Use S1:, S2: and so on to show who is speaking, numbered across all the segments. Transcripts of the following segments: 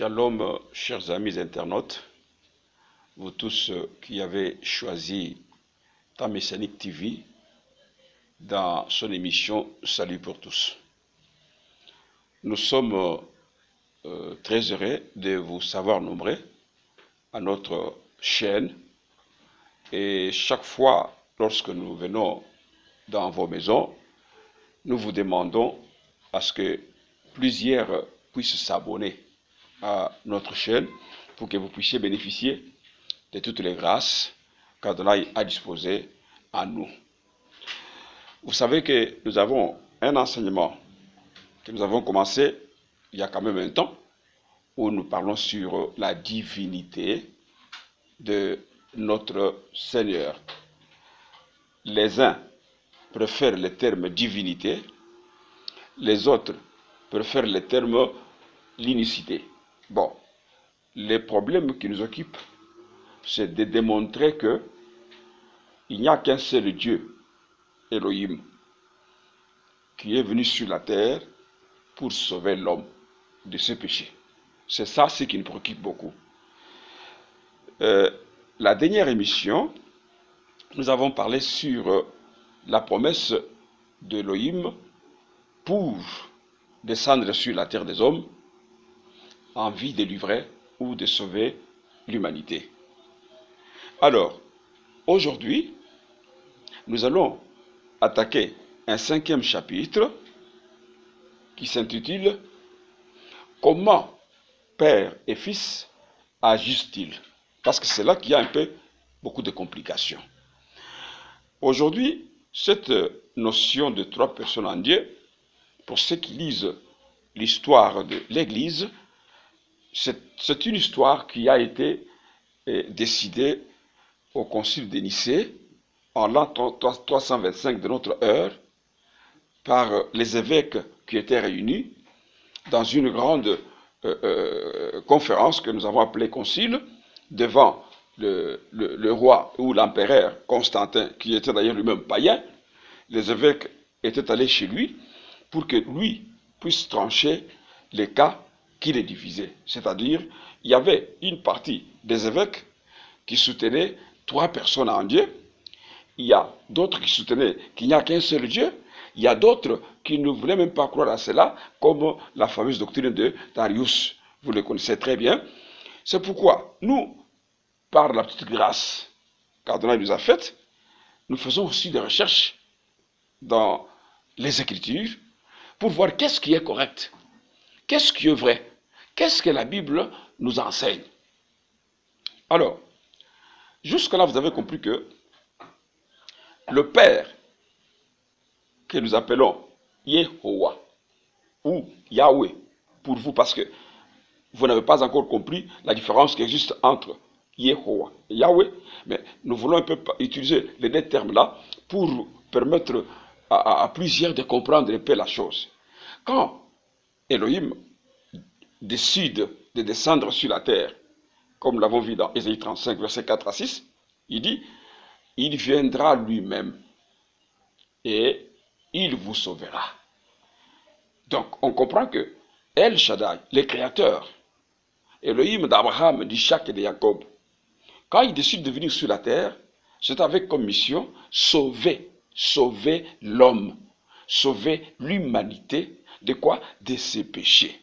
S1: Shalom, chers amis internautes, vous tous qui avez choisi Ta Messianique TV dans son émission Salut pour tous. Nous sommes très heureux de vous savoir nombreux à notre chaîne et chaque fois lorsque nous venons dans vos maisons, nous vous demandons à ce que plusieurs puissent s'abonner à notre chaîne pour que vous puissiez bénéficier de toutes les grâces qu'Adonai a disposées à nous. Vous savez que nous avons un enseignement que nous avons commencé il y a quand même un temps où nous parlons sur la divinité de notre Seigneur. Les uns préfèrent le terme divinité, les autres préfèrent le terme l'unicité. Bon, les problèmes qui nous occupent, c'est de démontrer que il n'y a qu'un seul Dieu, Elohim, qui est venu sur la terre pour sauver l'homme de ses péchés. C'est ça ce qui nous préoccupe beaucoup. La dernière émission, nous avons parlé sur la promesse d'Elohim pour descendre sur la terre des hommes en vue de livrer ou de sauver l'humanité. Alors, aujourd'hui, nous allons attaquer un 5e chapitre qui s'intitule « Comment Père et Fils agissent-ils » parce que c'est là qu'il y a un peu beaucoup de complications. Aujourd'hui, cette notion de 3 personnes en Dieu, pour ceux qui lisent l'histoire de l'Église, c'est une histoire qui a été décidée au Concile de Nicée en l'an 325 de notre ère par les évêques qui étaient réunis dans une grande conférence que nous avons appelée concile devant le roi ou l'empereur Constantin, qui était d'ailleurs lui-même païen. Les évêques étaient allés chez lui pour que lui puisse trancher les cas qui les divisaient. C'est-à-dire, il y avait une partie des évêques qui soutenaient 3 personnes en Dieu. Il y a d'autres qui soutenaient qu'il n'y a qu'un seul Dieu. Il y a d'autres qui ne voulaient même pas croire à cela, comme la fameuse doctrine de Darius. Vous le connaissez très bien. C'est pourquoi nous, par la petite grâce qu'Adonai nous a faite, nous faisons aussi des recherches dans les Écritures pour voir qu'est-ce qui est correct, qu'est-ce qui est vrai, qu'est-ce que la Bible nous enseigne. Alors, jusque-là, vous avez compris que le Père, que nous appelons Yehowa, ou Yahweh, pour vous, parce que vous n'avez pas encore compris la différence qui existe entre Yehowa et Yahweh, mais nous voulons un peu utiliser les 2 termes-là pour permettre à plusieurs de comprendre un peu la chose. Quand Elohim décide de descendre sur la terre, comme nous l'avons vu dans Ésaïe 35, versets 4 à 6, il dit « Il viendra lui-même et il vous sauvera ». Donc, on comprend que El Shaddai, le créateur, Elohim d'Abraham, d'Isaac et de Jacob, quand il décide de venir sur la terre, c'est avec comme mission sauver l'homme, sauver l'humanité, de quoi? De ses péchés.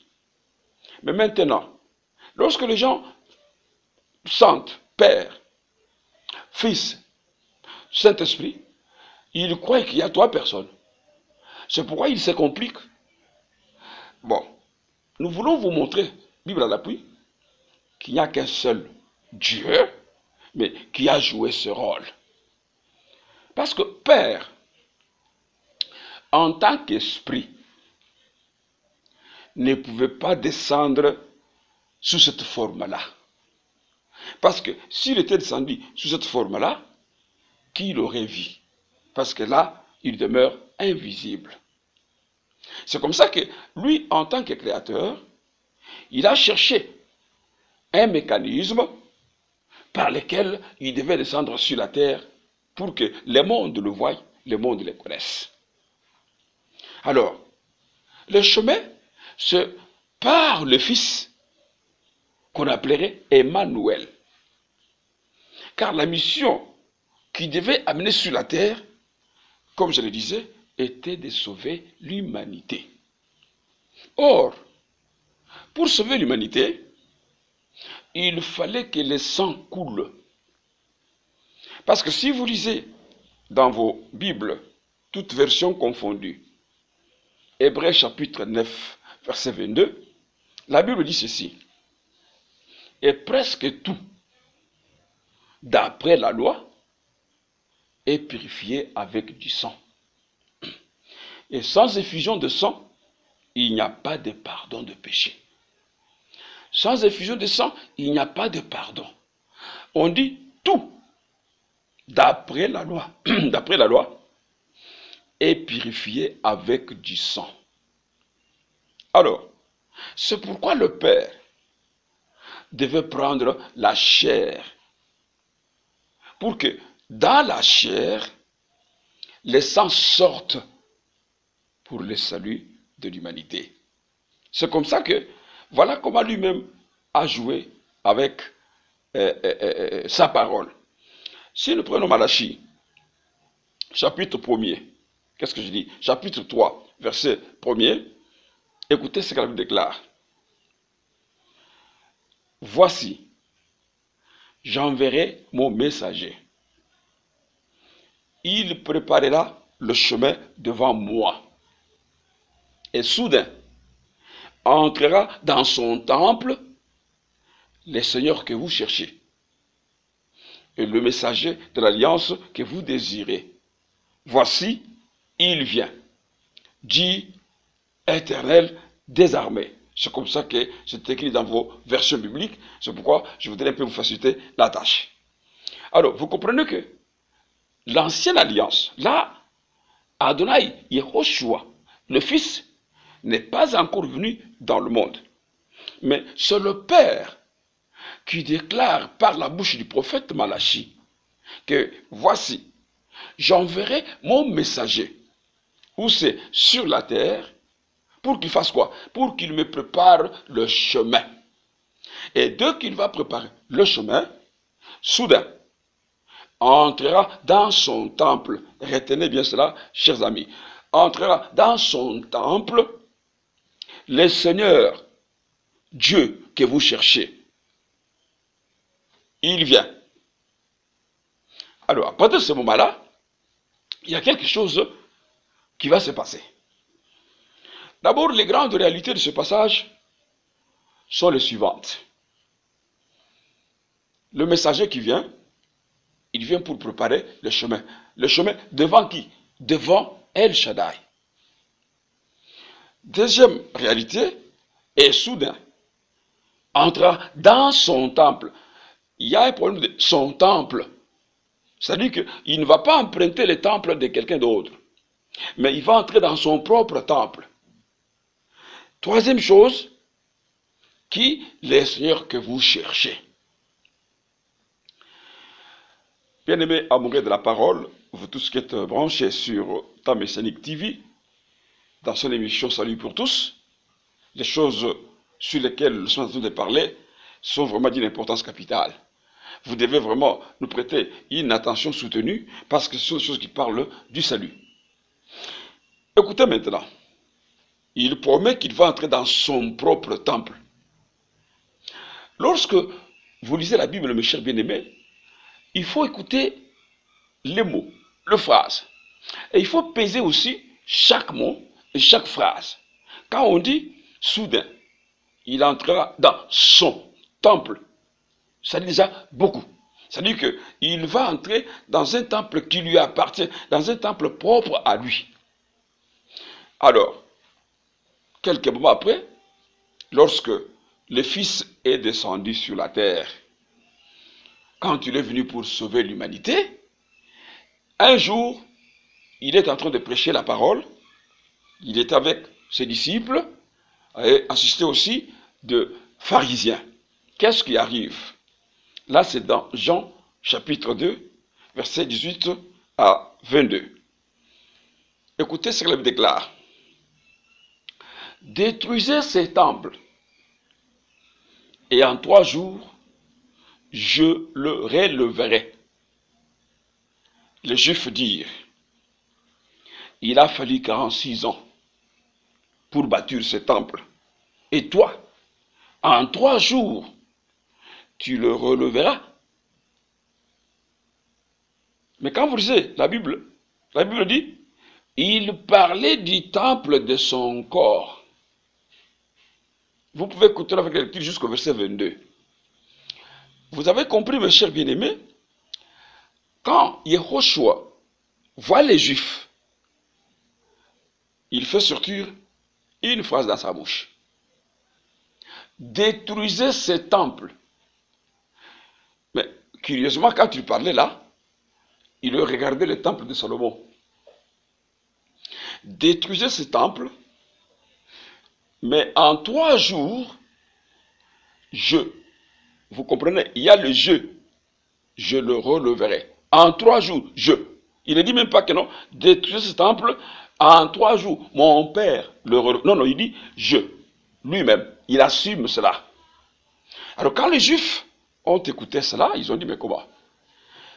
S1: Mais maintenant, lorsque les gens sentent Père, Fils, Saint-Esprit, ils croient qu'il y a 3 personnes. C'est pourquoi ils se compliquent. Bon, nous voulons vous montrer, Bible à l'appui, qu'il n'y a qu'un seul Dieu, mais qui a joué ce rôle. Parce que Père, en tant qu'esprit, ne pouvait pas descendre sous cette forme-là. Parce que s'il était descendu sous cette forme-là, qui l'aurait vu? Parce que là, il demeure invisible. C'est comme ça que lui, en tant que créateur, il a cherché un mécanisme par lequel il devait descendre sur la terre pour que le monde le voie, le monde le connaisse. Alors, le chemin, c'est par le Fils qu'on appellerait Emmanuel. Car la mission qu'il devait amener sur la terre, comme je le disais, était de sauver l'humanité. Or, pour sauver l'humanité, il fallait que le sang coule. Parce que si vous lisez dans vos Bibles, toutes versions confondues, Hébreux chapitre 9, verset 22, la Bible dit ceci. Et presque tout, d'après la loi, est purifié avec du sang. Et sans effusion de sang, il n'y a pas de pardon de péché. Sans effusion de sang, il n'y a pas de pardon. On dit tout, d'après la loi, d'après la loi, est purifié avec du sang. Alors, c'est pourquoi le Père devait prendre la chair, pour que dans la chair, les sangs sortent pour le salut de l'humanité. C'est comme ça que, voilà comment lui-même a joué avec sa parole. Si nous prenons Malachie, chapitre 1er, qu'est-ce que je dis? Chapitre 3, verset 1er, écoutez ce qu'elle déclare. Voici, j'enverrai mon messager. Il préparera le chemin devant moi. Et soudain, entrera dans son temple le Seigneur que vous cherchez et le messager de l'alliance que vous désirez. Voici, il vient, dit Éternel des armées. C'est comme ça que c'est écrit dans vos versions bibliques. C'est pourquoi je voudrais un peu vous faciliter la tâche. Alors, vous comprenez que l'ancienne alliance, là, Adonai Yehoshua, le Fils, n'est pas encore venu dans le monde. Mais c'est le Père qui déclare par la bouche du prophète Malachie que voici, j'enverrai mon messager, où c'est sur la terre, pour qu'il fasse quoi? Pour qu'il me prépare le chemin. Et dès qu'il va préparer le chemin, soudain, entrera dans son temple. Retenez bien cela, chers amis. Entrera dans son temple le Seigneur, Dieu que vous cherchez. Il vient. Alors, à partir de ce moment-là, il y a quelque chose qui va se passer. D'abord, les grandes réalités de ce passage sont les suivantes. Le messager qui vient, il vient pour préparer le chemin. Le chemin devant qui? Devant El Shaddai. Deuxième réalité, et soudain, entra dans son temple. Il y a un problème de son temple. C'est-à-dire qu'il ne va pas emprunter le temple de quelqu'un d'autre, mais il va entrer dans son propre temple. Troisième chose, qui les seigneurs que vous cherchez. Bien-aimés amoureux de la parole, vous tous qui êtes branchés sur Temps Messianique TV, dans son émission Salut pour tous, les choses sur lesquelles nous sommes en train de parler sont vraiment d'une importance capitale. Vous devez vraiment nous prêter une attention soutenue parce que ce sont des choses qui parlent du salut. Écoutez maintenant, il promet qu'il va entrer dans son propre temple. Lorsque vous lisez la Bible, mes chers bien-aimés, il faut écouter les mots, les phrases. Et il faut peser aussi chaque mot et chaque phrase. Quand on dit soudain, il entrera dans son temple, ça dit déjà beaucoup. C'est-à-dire qu'il va entrer dans un temple qui lui appartient, dans un temple propre à lui. Alors, quelques moments après, lorsque le Fils est descendu sur la terre, quand il est venu pour sauver l'humanité, un jour, il est en train de prêcher la parole, il est avec ses disciples, et assisté aussi de pharisiens. Qu'est-ce qui arrive? Là, c'est dans Jean chapitre 2, versets 18 à 22. Écoutez ce qu'il déclare. Détruisez ces temples, et en 3 jours, je le relèverai. Les Juifs dirent, il a fallu 46 ans pour bâtir ce temple. Et toi, en 3 jours, tu le releveras. Mais quand vous lisez la Bible dit, il parlait du temple de son corps. Vous pouvez écouter avec la lecture jusqu'au verset 22. Vous avez compris, mes chers bien-aimés, quand Yehoshua voit les Juifs, il fait sortir une phrase dans sa bouche. Détruisez ce temple. Mais curieusement, quand il parlait là, il regardait le temple de Salomon. Détruisez ce temple, mais en 3 jours, vous comprenez, il y a le je le releverai. En 3 jours, il ne dit même pas que non, détruisez ce temple, en 3 jours, mon père le relèvera. Non, il dit lui-même, il assume cela. Alors quand les Juifs ont écouté cela, ils ont dit, mais comment?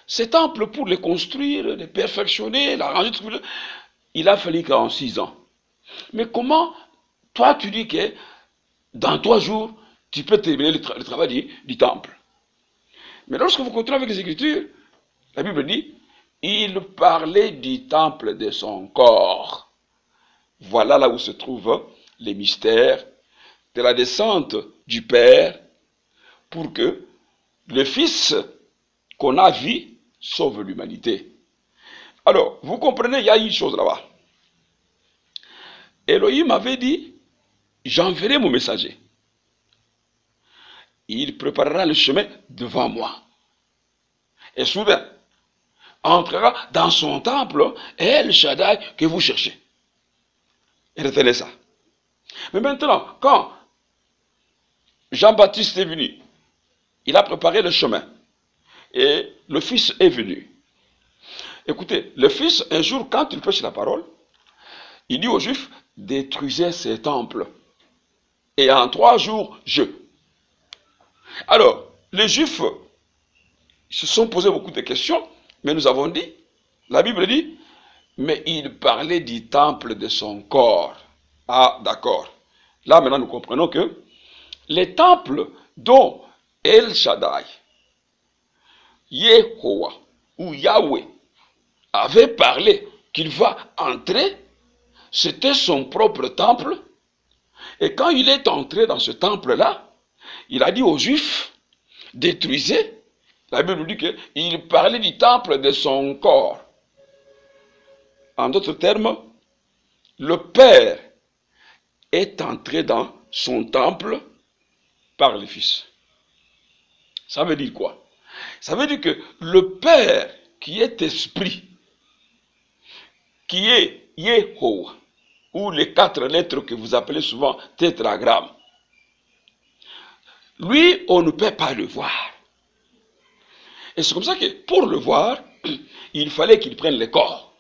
S1: Ce temple, pour le construire, le perfectionner, l'arranger, il a fallu 46 ans. Mais comment, toi tu dis que dans 3 jours, tu peux terminer le travail du temple? Mais lorsque vous continuez avec les Écritures, la Bible dit, il parlait du temple de son corps. Voilà là où se trouvent les mystères de la descente du Père pour que le Fils qu'on a vu sauve l'humanité. Alors, vous comprenez, il y a une chose là-bas. Elohim avait dit, j'enverrai mon messager. Il préparera le chemin devant moi. Et soudain, entrera dans son temple El Shaddai que vous cherchez. Et retenez ça. Mais maintenant, quand Jean-Baptiste est venu, il a préparé le chemin. Et le Fils est venu. Écoutez, le Fils, un jour, quand il prêche la parole, il dit aux Juifs, détruisez ces temples. Et en 3 jours, Alors, les Juifs se sont posés beaucoup de questions, mais nous avons dit, la Bible dit, mais il parlait du temple de son corps. Ah, d'accord. Là, maintenant, nous comprenons que les temples dont El Shaddai, Yehowa ou Yahweh avait parlé qu'il va entrer, c'était son propre temple. Et quand il est entré dans ce temple-là, il a dit aux Juifs, détruisez. La Bible dit qu'il parlait du temple de son corps. En d'autres termes, le Père est entré dans son temple par le Fils. Ça veut dire quoi? Ça veut dire que le Père qui est esprit, qui est Yehowa, ou les 4 lettres que vous appelez souvent tétragramme, lui, on ne peut pas le voir. Et c'est comme ça que pour le voir, il fallait qu'il prenne le corps.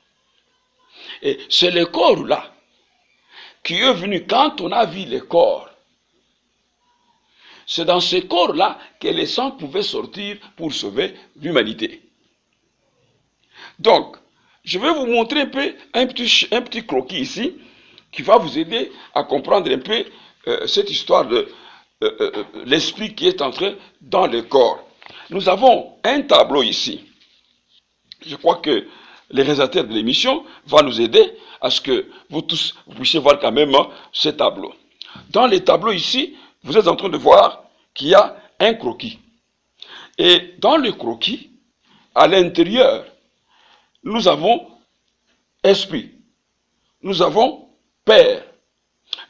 S1: Et c'est le corps-là qui est venu quand on a vu le corps. C'est dans ce corps-là que le sang pouvait sortir pour sauver l'humanité. Donc, je vais vous montrer un petit croquis ici qui va vous aider à comprendre un peu cette histoire de l'esprit qui est entré dans le corps. Nous avons un tableau ici. Je crois que le réalisateur de l'émission va nous aider à ce que vous tous vous puissiez voir quand même ce tableau. Dans les tableaux ici, vous êtes en train de voir qu'il y a un croquis. Et dans le croquis, à l'intérieur, nous avons esprit, nous avons Père,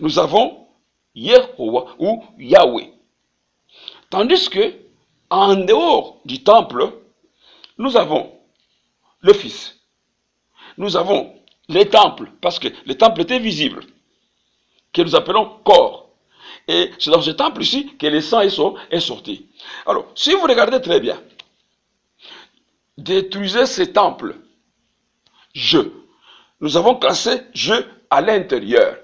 S1: nous avons Yehowa ou Yahweh. Tandis que, en dehors du temple, nous avons le Fils. Nous avons les temples, parce que les temples étaient visibles, que nous appelons corps. Et c'est dans ce temple ici que le sang est sorti. Alors, si vous regardez très bien, détruisez ces temples. Nous avons classé à l'intérieur.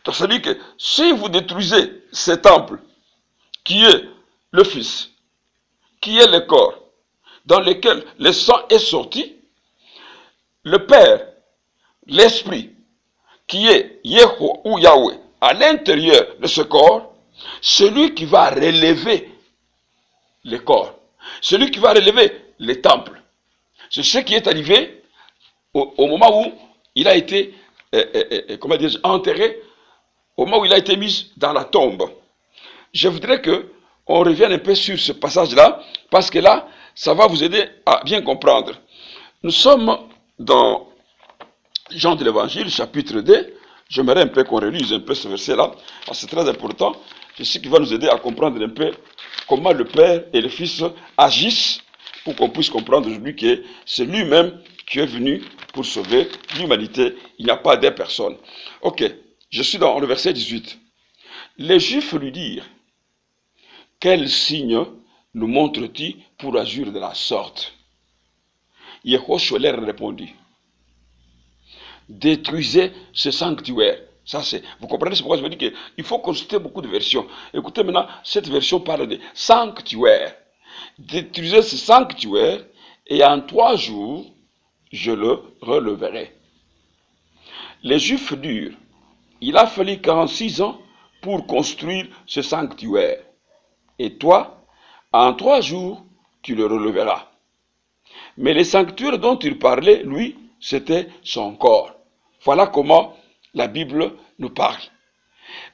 S1: C'est-à-dire que si vous détruisez ces temples qui est le Fils, qui est le corps, dans lequel le sang est sorti, le Père, l'Esprit, qui est Yehou ou Yahweh, à l'intérieur de ce corps, celui qui va relever le corps, celui qui va relever les temples. C'est ce qui est arrivé au moment où il a été comment dire, enterré, au moment où il a été mis dans la tombe. Je voudrais que on revienne un peu sur ce passage-là, parce que là, ça va vous aider à bien comprendre. Nous sommes dans Jean de l'Évangile, chapitre 2. J'aimerais un peu qu'on relise un peu ce verset-là, parce que c'est très important. C'est ce qui va nous aider à comprendre un peu comment le Père et le Fils agissent, pour qu'on puisse comprendre aujourd'hui que c'est lui-même qui est venu pour sauver l'humanité. Il n'y a pas des personnes. Ok, je suis dans le verset 18. Les Juifs lui dirent, quel signe nous montres-tu pour agir de la sorte? Yehoshua leur répondit, détruisez ce sanctuaire. Ça c'est, vous comprenez, c'est pourquoi je vous dis qu'il faut consulter beaucoup de versions. Écoutez maintenant, cette version parle de sanctuaire. Détruisez ce sanctuaire et en 3 jours, je le releverai. Les Juifs dirent, il a fallu 46 ans pour construire ce sanctuaire. Et toi, en 3 jours, tu le releveras. Mais le sanctuaire dont il parlait, lui, c'était son corps. Voilà comment la Bible nous parle.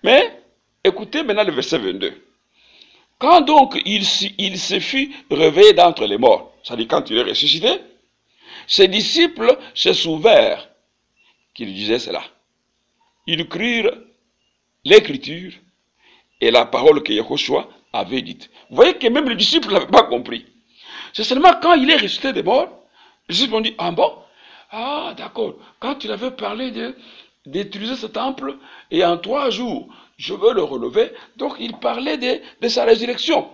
S1: Mais, écoutez maintenant le verset 22. Quand donc il se fut réveillé d'entre les morts, c'est-à-dire quand il est ressuscité, ses disciples se souvinrent qu'il disait cela. Ils crurent l'écriture et la parole que Yehoshua avait dite. Vous voyez que même les disciples n'avaient pas compris. C'est seulement quand il est ressuscité des morts, les disciples ont dit, ah bon? Ah d'accord, quand il avait parlé de détruire ce temple, et en 3 jours, je veux le relever, donc il parlait de sa résurrection.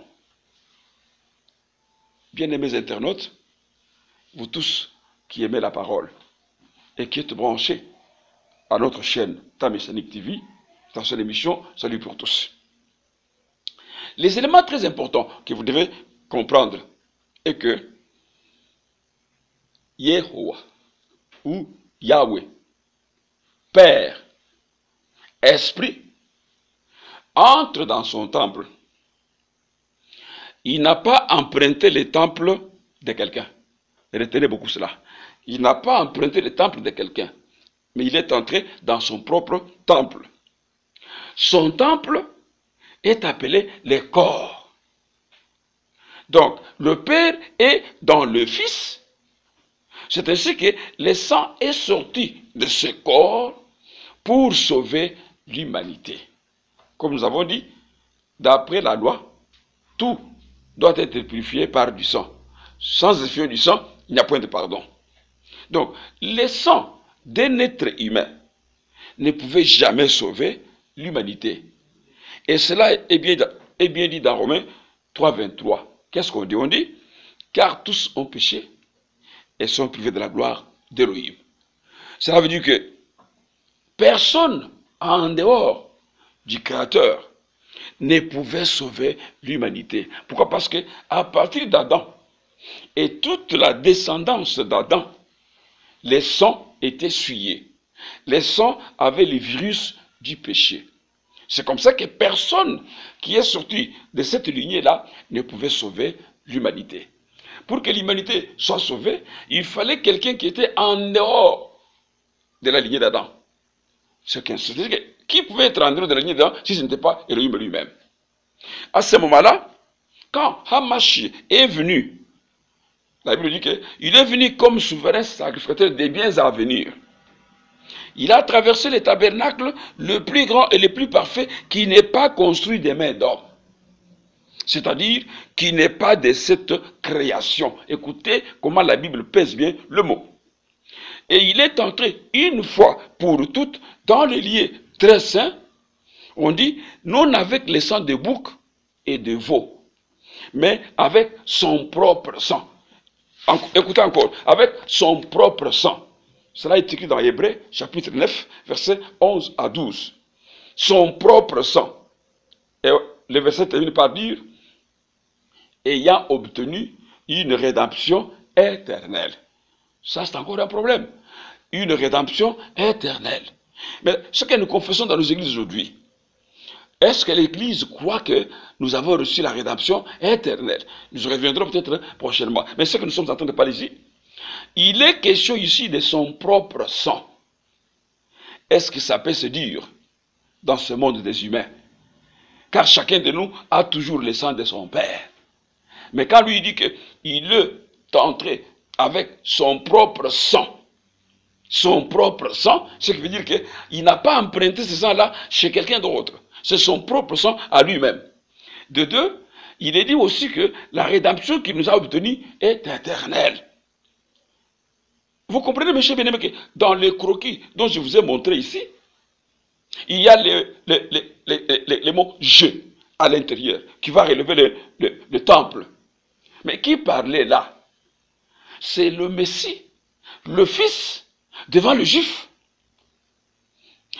S1: Bien-aimés internautes, vous tous qui aimez la parole, et qui êtes branchés à notre chaîne Tamessanik TV, dans cette émission, salut pour tous. Les éléments très importants que vous devez comprendre est que Yehowa ou Yahweh, Père, Esprit, entre dans son temple. Il n'a pas emprunté le temple de quelqu'un. Retenez beaucoup cela. Il n'a pas emprunté le temple de quelqu'un, mais il est entré dans son propre temple. Son temple est appelé le corps. Donc, le Père est dans le Fils. C'est ainsi que le sang est sorti de ce corps pour sauver l'humanité. Comme nous avons dit, d'après la loi, tout doit être purifié par du sang. Sans effet du sang, il n'y a point de pardon. Donc, le sang d'un être humain ne pouvait jamais sauver l'humanité. Et cela est bien dit dans Romains 3, 23. Qu'est-ce qu'on dit? On dit, car tous ont péché et sont privés de la gloire d'Élohim. Cela veut dire que personne en dehors du Créateur ne pouvait sauver l'humanité. Pourquoi? Parce que à partir d'Adam et toute la descendance d'Adam, les sangs étaient souillés. Les sangs avaient le virus du péché. C'est comme ça que personne qui est sorti de cette lignée-là ne pouvait sauver l'humanité. Pour que l'humanité soit sauvée, il fallait quelqu'un qui était en dehors de la lignée d'Adam. C'est-à-dire que qui pouvait être en dehors de la lignée d'Adam si ce n'était pas Elohim lui-même? À ce moment-là, quand Hamashi est venu, la Bible dit qu'il est venu comme souverain sacrificateur des biens à venir. Il a traversé le tabernacle le plus grand et le plus parfait qui n'est pas construit des mains d'homme. C'est-à-dire qui n'est pas de cette création. Écoutez comment la Bible pèse bien le mot. Et il est entré une fois pour toutes dans le lieu très saint. On dit non avec le sang de bouc et de veau, mais avec son propre sang. Écoutez encore, avec son propre sang. Cela est écrit dans Hébreux, chapitre 9, versets 11 à 12. Son propre sang. Et le verset termine par dire, ayant obtenu une rédemption éternelle. Ça, c'est encore un problème. Une rédemption éternelle. Mais ce que nous confessons dans nos églises aujourd'hui, est-ce que l'Église croit que nous avons reçu la rédemption éternelle? Nous reviendrons peut-être prochainement. Mais ce que nous sommes en train de parler ici, il est question ici de son propre sang. Est-ce que ça peut se dire dans ce monde des humains? Car chacun de nous a toujours le sang de son Père. Mais quand lui dit qu'il est entré avec son propre sang, ce qui veut dire qu'il n'a pas emprunté ce sang-là chez quelqu'un d'autre. C'est son propre sang à lui-même. De deux, il est dit aussi que la rédemption qu'il nous a obtenue est éternelle. Vous comprenez, mes chers bien-aimés, que dans les croquis dont je vous ai montré ici, il y a les mots « je » à l'intérieur, qui va relever le temple. Mais qui parlait là? C'est le Messie, le Fils, devant le Juif.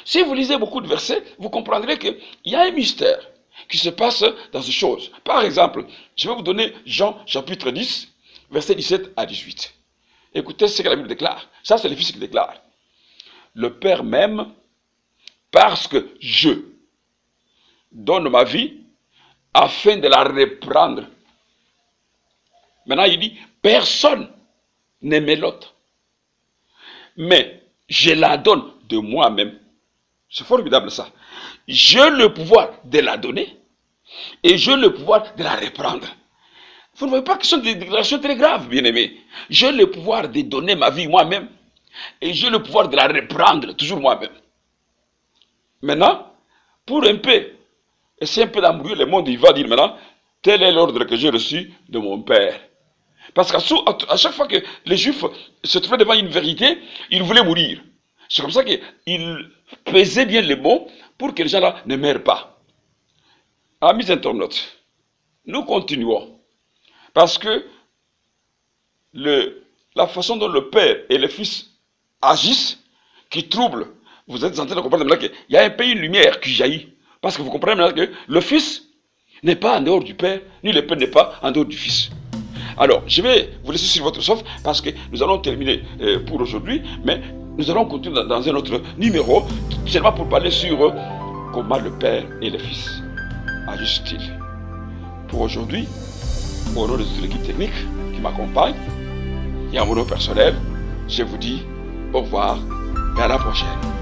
S1: Si vous lisez beaucoup de versets, vous comprendrez qu'il y a un mystère qui se passe dans ces choses. Par exemple, je vais vous donner Jean chapitre 10, versets 17 à 18. Écoutez ce que la Bible déclare. Ça, c'est le Fils qui déclare. Le Père m'aime parce que je donne ma vie afin de la reprendre. Maintenant, il dit, personne n'aime l'autre. Mais je la donne de moi-même. C'est formidable ça. J'ai le pouvoir de la donner et j'ai le pouvoir de la reprendre. Vous ne voyez pas que ce sont des déclarations très graves, bien-aimés. J'ai le pouvoir de donner ma vie moi-même et j'ai le pouvoir de la reprendre toujours moi-même. Maintenant, pour un peu, essayer un peu d'embrouiller le monde, il va dire maintenant, tel est l'ordre que j'ai reçu de mon Père. Parce qu'à chaque fois que les Juifs se trouvaient devant une vérité, ils voulaient mourir. C'est comme ça qu'ils pesaient bien les mots pour que les gens là ne meurent pas. Amis internautes, nous continuons. Parce que la façon dont le Père et le Fils agissent, qui trouble, vous êtes en train de comprendre maintenant qu'il y a un peu une lumière qui jaillit. Parce que vous comprenez maintenant que le Fils n'est pas en dehors du Père, ni le Père n'est pas en dehors du Fils. Alors, je vais vous laisser sur votre soif parce que nous allons terminer pour aujourd'hui, mais nous allons continuer dans un autre numéro, seulement pour parler sur comment le Père et le Fils agissent-ils. Pour aujourd'hui, au nom de toute l'équipe technique qui m'accompagne, et à mon nom personnel, je vous dis au revoir et à la prochaine.